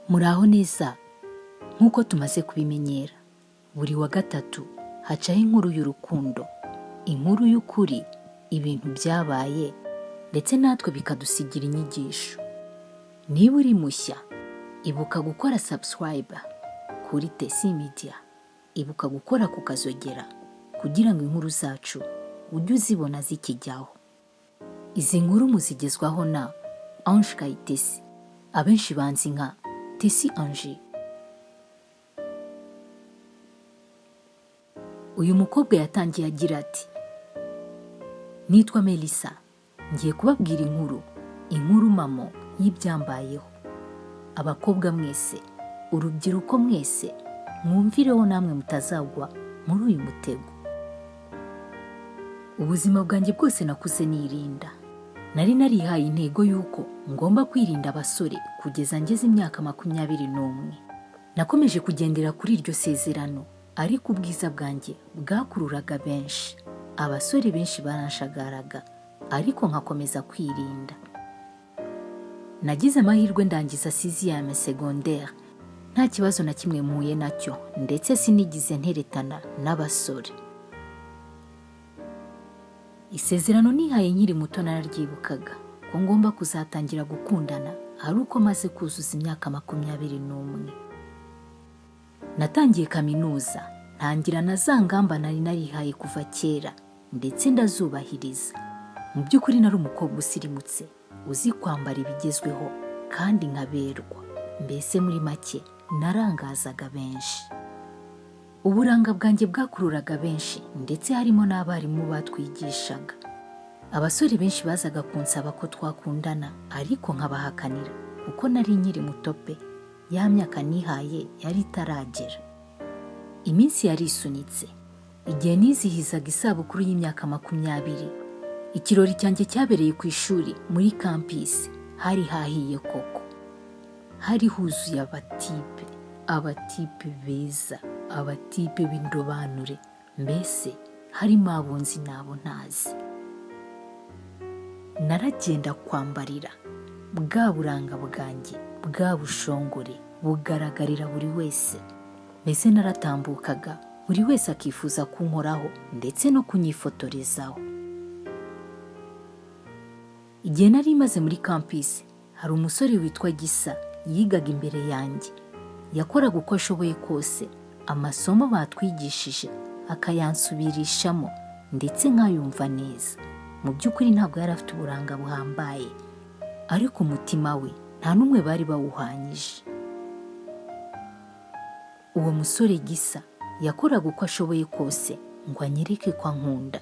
Muraho neza nk'uko tumaze kubimenyera buri wa gatatu hacaho inkuru y'urukundo, inkuru y'ukuri, ibintu byabaye ndetse natwe bikadusigira inyigisho. Niba uri mushya ibuka gukora subscribe kuri Tesi Media, ibuka gukora ku kazogera kugira ngo inkuru zacu ujye uzibona zikijyaho. Izi nkuru muzigezwaho na Ange Kayitesi, abenshi banzi nka Tesi Ange. Uyu mukobwa yatangiye agira ati: nitwa Melissa, ngiye kubabwira inkuru mamo y'ibyambayeho. Abakobwa mwese, urubyiruko mwese, mwumvireho namwe mutazagwa muri uyu mutego. Ubuzima bwanjye bwose nakuze nirinda. Nari narihaye intego y'uko ngomba kwirinda abasore kugeza ngeze imyaka 21. Nakomeje kugendera kuri iryo sezerano, ariko ubwiza bwanjye bwakururaga benshi. Abasore benshi baranshagaraga, ariko nkakomeza kwirinda. Nagize amahirwe ndangiza 6e secondaire, nta kibazo na kimwe mpuye nacyo, ndetse sinigize nteretana n'abasore. Isezerano nihaye nkiri muto nararyibukaga ko ngomba kuzatangira gukundana ari uko maze kuzuza imyaka 21. Natangiye kaminuza, ntangira na za ngamba nari narihaye kuva kera, ndetse ndazubahiriza. Mu by'ukuri nari umukobwa usirimutse, uzi kwambara ibigezweho kandi nkaberwa. Mbese muri make narangazaga benshi. Uburanga bwanjye bwakururaga benshi, ndetse harimo n'abarimu batwigishaga. Abasore benshi bazaga kunsaba ko twakundana, ariko nkabahakanira kuko nari nkiri muto pe, ya myaka nihaye yari itaragera. Iminsi yari isunitse. Igihe nizihizaga isabukuru y'imyaka 20, ikirori cyanjye cyabereye ku ishuri muri campus. Hari hahiye koko, hari huzuye abatipe beza, abatipe b'indobanure, mbese harimo abunzi n'abo ntazi. Naragenda kwambarira, bwa buranga bwanjye bwa bushongore bugaragarira buri wese. Mbese naratambukaga, buri wese akifuza kunkoraho ndetse no kunyifotorezaho. Igihe nari maze muri campus, hari umusore witwa Gisa yigaga imbere yanjye. Yakoraga uko ashoboye kose amasomo batwigishije akayansubirishamo, ndetse nkayumva neza. Mu by'ukuri ntabwo yari afite uburanga buhambaye, ariko umutima we nta n'umwe bari bawuhanyije. Uwo musore Gisa yakoraga uko ashoboye kose ngo anyereke ko ankunda,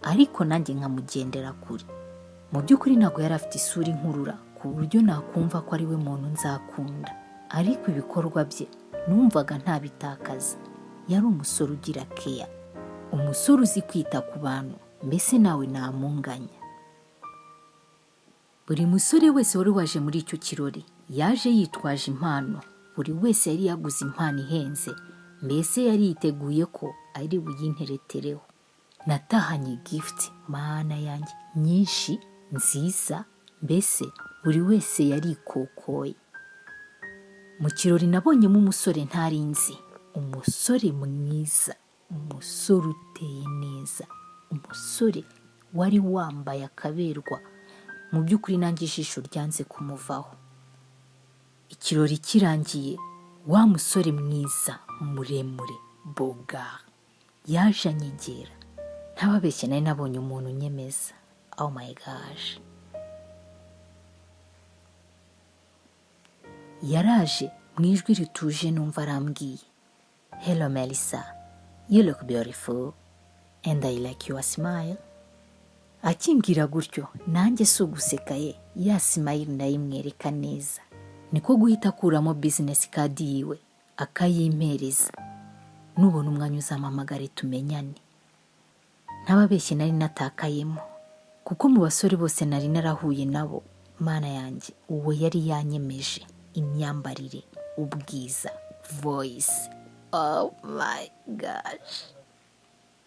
ariko nanjye nkamugendera kure. Mu by'ukuri ntabwo yari afite isura inkurura ku buryo nakumva ko ari we muntu nzakunda, ariko ibikorwa bye numvaga ntabitakaza. Yari umusore ugira care, umusore uzi kwita ku bantu, mbese nawe namunganya. Buri musore wese wari waje muri icyo kirori yaje yitwaje impano. Buri wese yari yaguze impano ihenze, mbese yari yiteguye ko ari buyinteretereho. Natahanye gift, mana yanjye, nyinshi nziza, mbese buri wese yari ikokoye. Mu kirori nabonyemo umusore ntarinzi, umusore mwiza, umusore uteye neza, umusore wari wambaye akaberwa. Mu by'ukuri nanjye ijisho ryanze kumuvaho. Ikirori kirangiye, wa musore mwiza muremure boga yaje anyegera. Ntababeshye nari nabonye umuntu unyemeza. Oh my gosh. Yaraje mu ijwi rituje, numva arambwiye: hello Melissa, you look beautiful and I like your smile. Akimbwira gutyo, nanjye si uguseka ye, ya smile ndayimwereka neza. Niko guhita akuramo business card yiwe akayimpereza. Nubona umwanya uzampamagare tumenyane. Ntababeshye nari natakayemo, kuko mu basore bose nari narahuye nabo, mana yanjye, uwo yari yanyemeje. Imyambarire, ubwiza, voice, oh my gosh.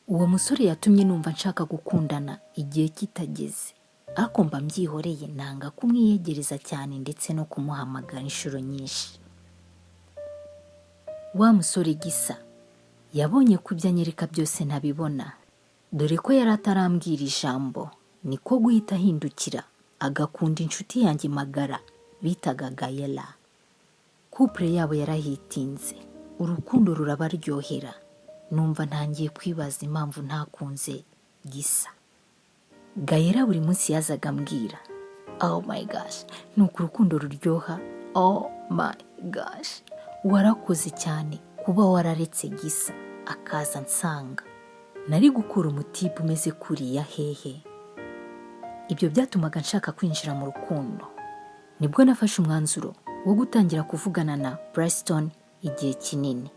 Uwo musore yatumye numva nshaka gukundana igihe kitageze. Ariko mba mbyihoreye, nanga kumwiyegereza cyane ndetse no kumuhamagara inshuro nyinshi. wa musore Gisa yabonye ko ibyo anyereka byose ntabibona, dore ko yari atarambwira ijambo, niko guhita ahindukira agakunda inshuti yanjye magara bitaga Gayela. Couple yabo yarahitinze, urukundo rurabaryohera, numva ntangiye kwibaza impamvu ntakunze Gisa. Gayela buri munsi yazaga ambwira, oh my gosh, nuko urukundo ruryoha, oh my gosh, warakoze cyane kuba wararetse Gisa akaza nsanga. Nari gukura umutipe umeze kuriya hehe. Ibyo byatumaga nshaka kwinjira mu rukundo. Nibwo nafashe umwanzuro wo gutangira kuvugana na Preston igihe kinini.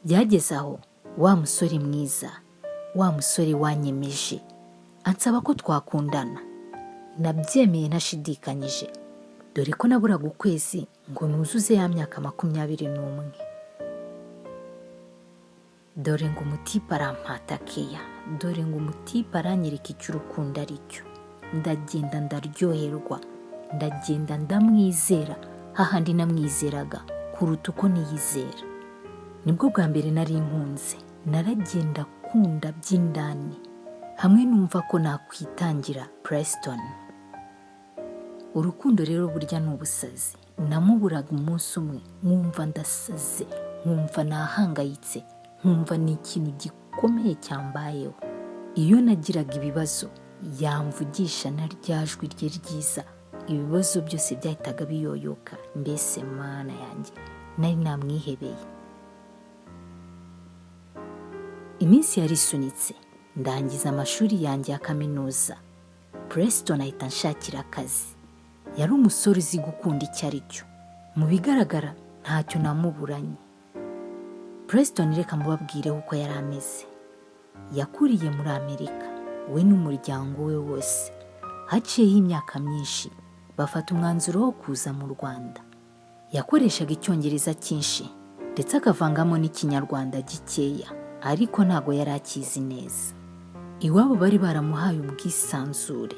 Byageze aho wa musore mwiza, wa musore wanyemeje, ansaba ko twakundana. Nabyemeye ntashidikanyije, dore ko naburaga ukwezi ngo nuzuze ya myaka 21. Dore ngo umutipe arampata keya, dore ngo umutipe aranyereka icyo urukundo ari cyo. Ndagenda ndaryoherwa, ndagenda ndamwizera, hahandi namwizeraga kuruta uko niyizera. Nibwo bwa mbere nari nkunze, naragenda kunda by'indani, hamwe numva ko nakwitangira Preston. Urukundo rero burya ni ubusazi. Namuburaga umunsi umwe, nkumva ndasaze, nkumva nahangayitse, nkumva ni ikintu gikomeye cyambayeho. Iyo nagiraga ibibazo, yamvugisha na ryajwi rye ryiza, ibibazo byose byahitaga biyoyoka. Mbese mana yanjye, nari namwihebeye. Iminsi yarisunitse, ndangiza amashuri yanjye ya kaminuza. Preston ahita nshakira akazi. Yari umusore uzi gukunda icyo ari cyo. Mu bigaragara ntacyo namuburanye. Preston reka mubabwire uko yari ameze. Yakuriye muri Amerika, we n'umuryango we wose. Haciyeho imyaka myinshi, bafata umwanzuro wo kuza mu Rwanda. Yakoreshaga icyongereza cyinshi, ndetse akavangamo n'ikinyarwanda gikeya, ariko ntago yari akizi neza. Iwabo bari baramuhaye ubwisanzure.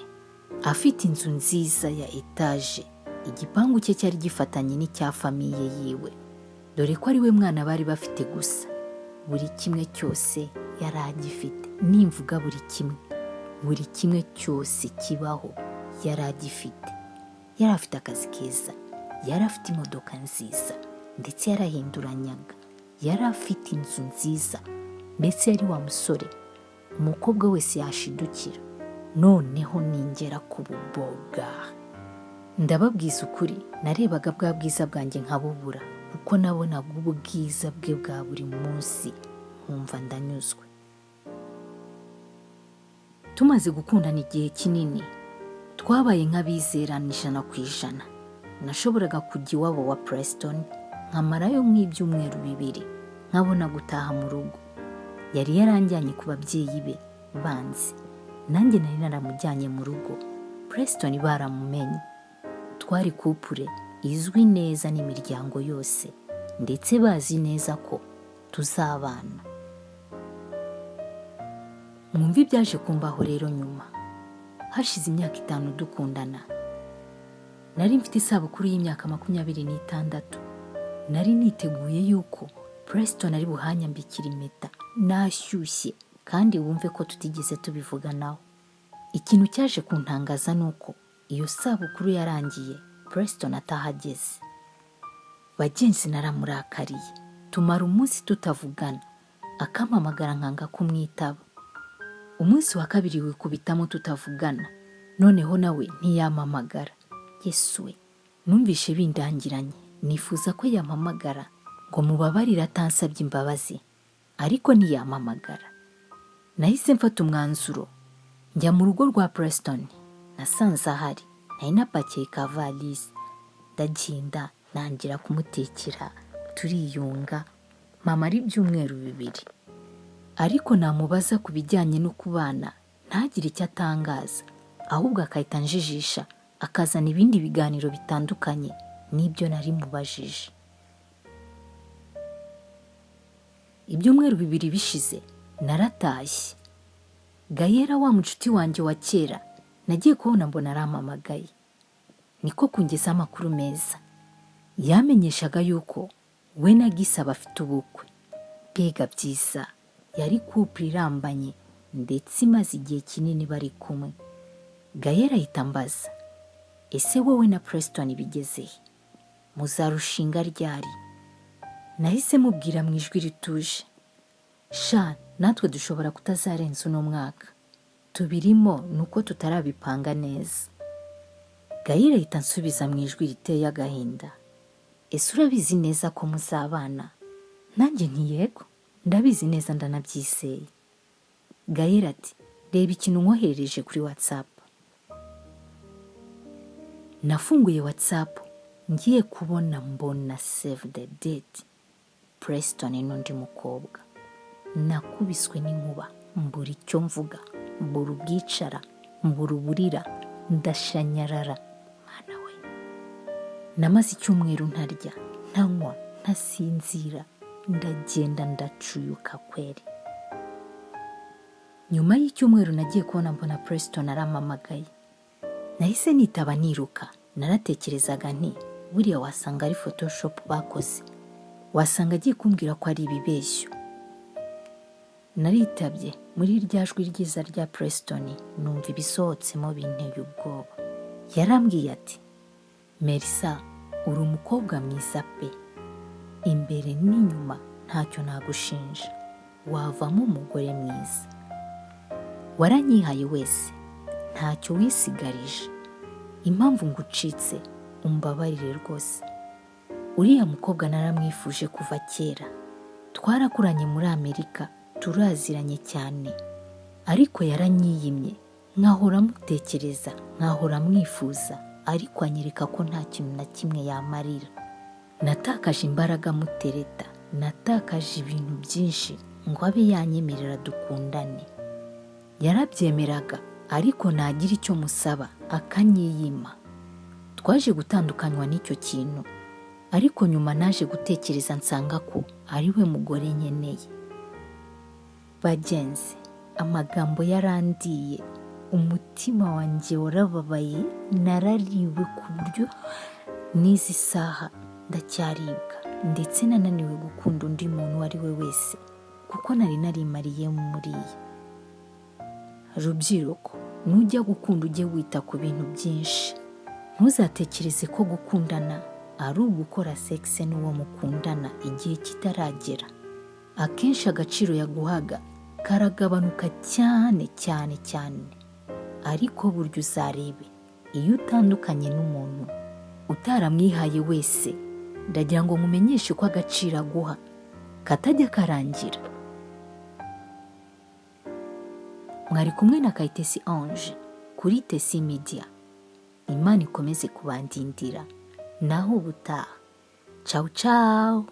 Afite inzu nziza ya etaje, igipangu cye cyari gifatanye n'icya famiye yiwe, dore ko ari we mwana bari bafite gusa. Buri kimwe cyose yari agifite. Nimvuga buri kimwe cyose kibaho yari agifite. Yari afite akazi keza, yari afite imodoka nziza, ndetse yarahinduranyaga. Yari afite inzu nziza, mbese yari wa musore umukobwa wese yashidukira. Noneho ningera ku buboga. Ndababwiza ukuri, narebaga bwa bwiza bwanjye nkabubura, kuko nabonaga ubwiza bwe bwa buri munsi, nkumva ndanyuzwe. Tumaze gukundana igihe kinini, twabaye nk'abizerana 100%. Nashoboraga kujya iwabo wa Preston, nkamarayo nk'ibyumweru 2, nkabona gutaha mu rugo. Yari yaranjyanye ku babyeyi be banzi, nanjye nari naramujyanye mu rugo. Preston baramumenye. Twari couple izwi neza n'imiryango yose, ndetse bazi neza ko tuzabana. Mwumva ibyaje kumbaho rero nyuma. Hashize imyaka 5 dukundana. Nari mfite isabukuru y'imyaka 26. Nari niteguye yuko Preston ari buhanyambikira impeta, nashyushye, kandi wumve ko tutigeze tubivuganaho. Ikintu cyaje kuntangaza nuko iyo sabukuru yarangiye, Preston atahageze. Bagenzi naramurakariye, tumara umunsi tutavugana, akampamagara nkanga kumwitaba. Umunsi wa kabiri wikubitamo tutavugana, noneho nawe ntiyampamagara. Yesuwe, numvishe bindangiranye, nifuza ko yampamagara ngo mubabarire atansabye imbabazi, ariko ntiyampamagara. Nahise mfata umwanzuro, njya mu rugo rwa Preston. Nasanze ahari, nari napakiye kavalisi. Ndagenda nangira kumutekera, turiyunga, mama ari ibyumweru 2. Ariko namubaza ku bijyanye no kubana, ntagire icyo atangaza, ahubwo akahita njijisha, akazana ibindi biganiro bitandukanye n'ibyo nari mubajije. Ibyumweru 2 bishize, naratashye. Gayera wa mucuti wanjye wa kera, nagiye kubona mbona arampamagaye. Niko kungeza amakuru meza. Yamenyeshaga yuko we na Gisa bafite ubukwe. Mbega byiza, yari couple irambanye ndetse imaze igihe kinini bari kumwe. Gayera ahita ambaza, ese wowe na Preston bigeze he? Muzarushinga ryari? Nahise mubwira mu ijwi rituje, sha natwe dushobora kutazarenza uno mwaka, tubirimo nuko tutarabipanga neza. Gayera ahita ansubiza mu ijwi riteye agahinda, ese urabizi neza ko muzabana? Nanjye nti yego, ndabizi neza ndanabyizeye. Gayera ati, reba ikintu nkoherereje kuri WhatsApp. Nafunguye WhatsApp, ngiye kubona mbona save the date, Preston n'undi mukobwa. Nakubiswe n'inkuba, mbura icyo mvuga, mbura ubwicara, mbura uburira, ndashanyarara. Mana we, namaze icyumweru ntarya, ntanywa, ntasinzira, ndagenda ndacuyuka kweri. Nyuma y'icyumweru nagiye kubona mbona Preston arampamagaye. Nahise nitaba niruka, naratekerezaga nti buriya wasanga ari Photoshop bakoze, wasanga agiye kumbwira ko ari ibibeshyo. Naritabye, muri rya jwi ryiza rya Preston numva ibisohotsemo binteye ubwoba. Yarambwiye ati, Melissa, uri umukobwa mwiza pe, imbere n'inyuma ntacyo nagushinja, wavamo umugore mwiza. Waranyihaye wese, ntacyo wisigarije. Impamvu ngucitse umbabarire rwose. Uriya mukobwa naramwifuje kuva kera, twarakuranye muri Amerika, turaziranye cyane, ariko yaranyiyimye, nkahora mutekereza, nkahora mwifuza, ariko anyereka ko nta kintu na kimwe yamarira. Natakaje imbaraga mutereta, natakaje ibintu byinshi ngo abe yanyemerera dukundane. Yarabyemeraga, ariko nagira icyo musaba akanyiyima. Twaje gutandukanywa n'icyo kintu, ariko nyuma naje gutekereza nsanga ko ari we mugore nkeneye. Bagenzi, amagambo yarandiye, umutima wanjye warababaye, narariwe ku buryo n'izi saha ndacyaribwa, ndetse nananiwe gukunda undi muntu uwo ari we wese, kuko nari narimariye muriye. Rubyiruko, nujya gukunda ujye wita ku bintu byinshi. Ntuzatekereze ko gukundana ari ugukora sexe n'uwo mukundana igihe kitaragera. Akenshi agaciro yaguhaga karagabanuka cyane cyane cyane. Ariko buryo uzarebe, iyo utandukanye n'umuntu utaramwihaye wese, ndagira ngo mumenyeshe ko agaciro aguha katajya karangira. Mwari kumwe na Kayitesi Ange kuri Tesi Media. Imana ikomeze kubandindira. Naho ubutaha. Ciao ciao.